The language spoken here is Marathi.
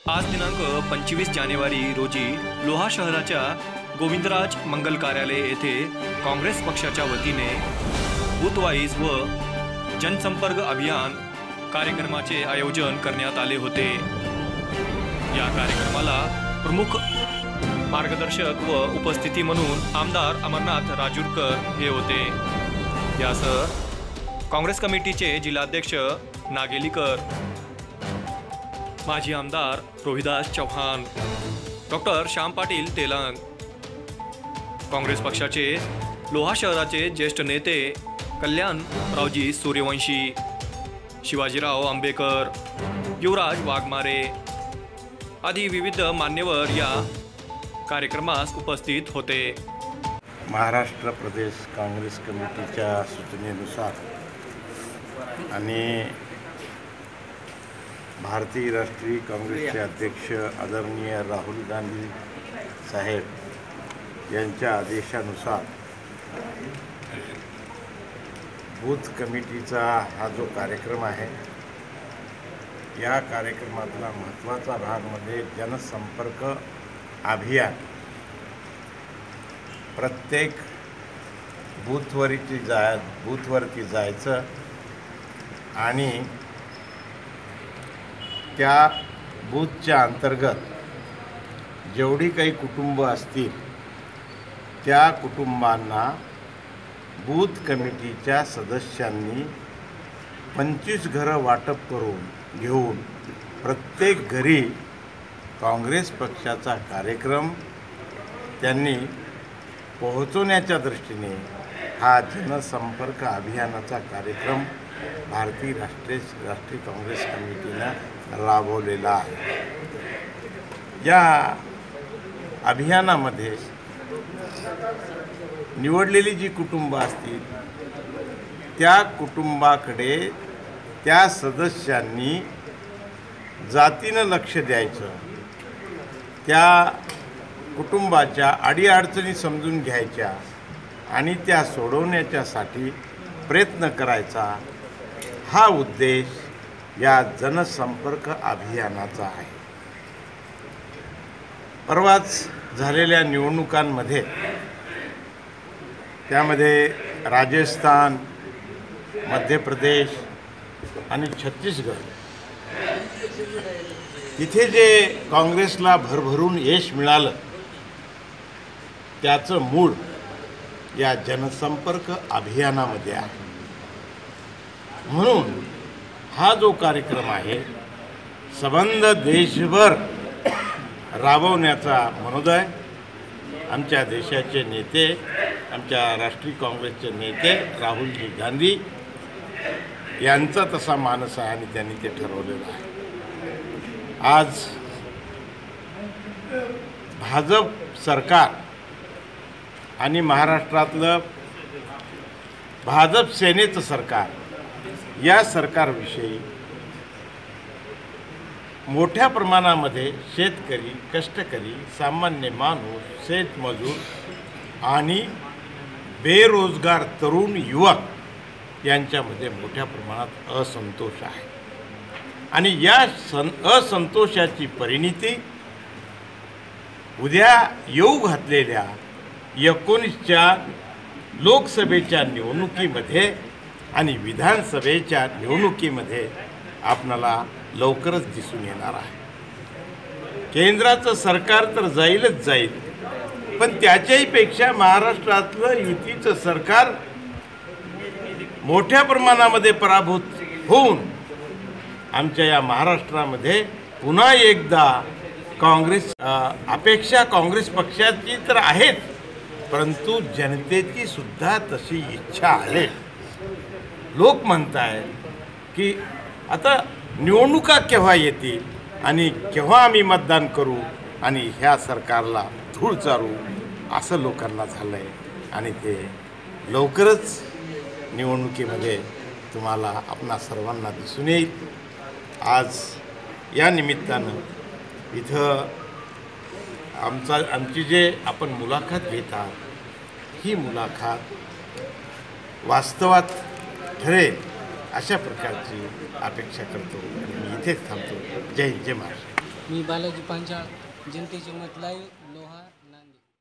आज दिनांक 25 जानेवारी रोजी लोहा शहराच्या गोविंदराज मंगल कार्यालय येथे काँग्रेस पक्षाच्या वतीने बूथवाईज व जनसंपर्क अभियान कार्यक्रमाचे आयोजन करण्यात आले होते। या कार्यक्रमाला प्रमुख मार्गदर्शक व उपस्थिती म्हणून आमदार अमरनाथ राजूरकर हे होते। यासह काँग्रेस कमिटीचे जिल्हाध्यक्ष नागेलीकर, माजी आमदार रोहिदास चौहान, डॉक्टर श्याम पाटील तेलंग, काँग्रेस पक्षाचे लोहा शहराचे ज्येष्ठ नेते कल्याणरावजी सूर्यवंशी, शिवाजीराव आंबेकर, युवराज वाघमारे आदी विविध मान्यवर या कार्यक्रमास उपस्थित होते। महाराष्ट्र प्रदेश काँग्रेस कमिटीच्या सूचनेनुसार आणि भारतीय राष्ट्रीय काँग्रेसचे अध्यक्ष आदरणीय राहुल गांधी साहेब यांच्या आदेशानुसार बूथ कमिटीचा हा जो कार्यक्रम आहे, या कार्यक्रमातला महत्त्वाचा भाग म्हणजे जनसंपर्क अभियान। प्रत्येक बूथवरती जायचं आणि त्या बूथच्या अंतर्गत जेवढी काही कुटुंब असतील त्या कुटुंबांना बूथ कमिटीच्या सदस्यांनी 25 घरं वाटप करून घेऊन प्रत्येक घरी काँग्रेस पक्षाचा कार्यक्रम त्यांनी पोहोचवण्याच्या दृष्टीने हा जनसंपर्क अभियानाचा कार्यक्रम भारतीय राष्ट्रीय काँग्रेस कमिटीनं राबवलेला आहे। या अभियानामध्ये निवडलेली जी कुटुंब असतील त्या कुटुंबाकडे त्या सदस्यांनी जातीनं लक्ष द्यायचं, त्या कुटुंबाच्या अडीअडचणी समजून घ्यायच्या आणि त्या सोडवण्याच्यासाठी प्रयत्न करायचा, हा उद्देश या जनसंपर्क अभियानाचा आहे। परवाच झालेल्या निवडणुकांमध्ये त्यामध्ये राजस्थान, मध्य प्रदेश आणि छत्तीसगड तिथे जे काँग्रेसला भरभरून यश मिळालं त्याचं मूळ या जनसंपर्क अभियानामध्ये आहे। म्हणून हा जो कार्यक्रम आहे संबंध देशभर राबवण्याचा मनोदय आमच्या देशाचे नेते, आमच्या राष्ट्रीय काँग्रेसचे नेते राहुलजी गांधी यांचा तसा मानस आहे आणि त्यांनी ते ठरवलेलं आहे। आज भाजप सरकार आणि महाराष्ट्रातलं भाजप सेनेचं सरकार, या सरकारविषयी मोठ्या प्रमाणामध्ये शेतकरी, कष्टकरी, सामान्य माणूस, शेतमजूर आणि बेरोजगार तरुण युवक यांच्यामध्ये मोठ्या प्रमाणात असंतोष आहे आणि या असंतोषाची परिणिती उद्या येऊ घातलेल्या 19च्या लोकसभेच्या निवडणुकीमध्ये आणि विधानसभेच्या निवडणुकीमध्ये आपणाला लवकरच दिसून येणार आहे। केंद्राचं सरकार तर जाईलच जाईल, पण त्याच्याही पेक्षा महाराष्ट्रातलं युतीचं सरकार मोठ्या प्रमाणामध्ये पराभूत होऊन आमच्या या महाराष्ट्रामध्ये पुन्हा एकदा काँग्रेस अपेक्षा काँग्रेस पक्षाची तर आहेच, परंतु जनतेची सुद्धा तशी इच्छा आहे। लोक म्हणतायत की आता निवडणुका केव्हा येतील आणि केव्हा आम्ही मतदान करू आणि ह्या सरकारला धूळ चारू, असं लोकांना झालं आहे आणि ते लवकरच निवडणुकीमध्ये तुम्हाला आपणा सर्वांना दिसून येईल। आज या निमित्तानं इथं आमची जे आपण मुलाखत घेत आहात ही मुलाखत वास्तवात ठरेल अशा प्रकारची अपेक्षा करतो आणि मी इथेच थांबतो। जय हिंद, जय महाराष्ट्र। मी बालाजी पांचाळ, जनतेचे मत लाईव्ह, लोहा.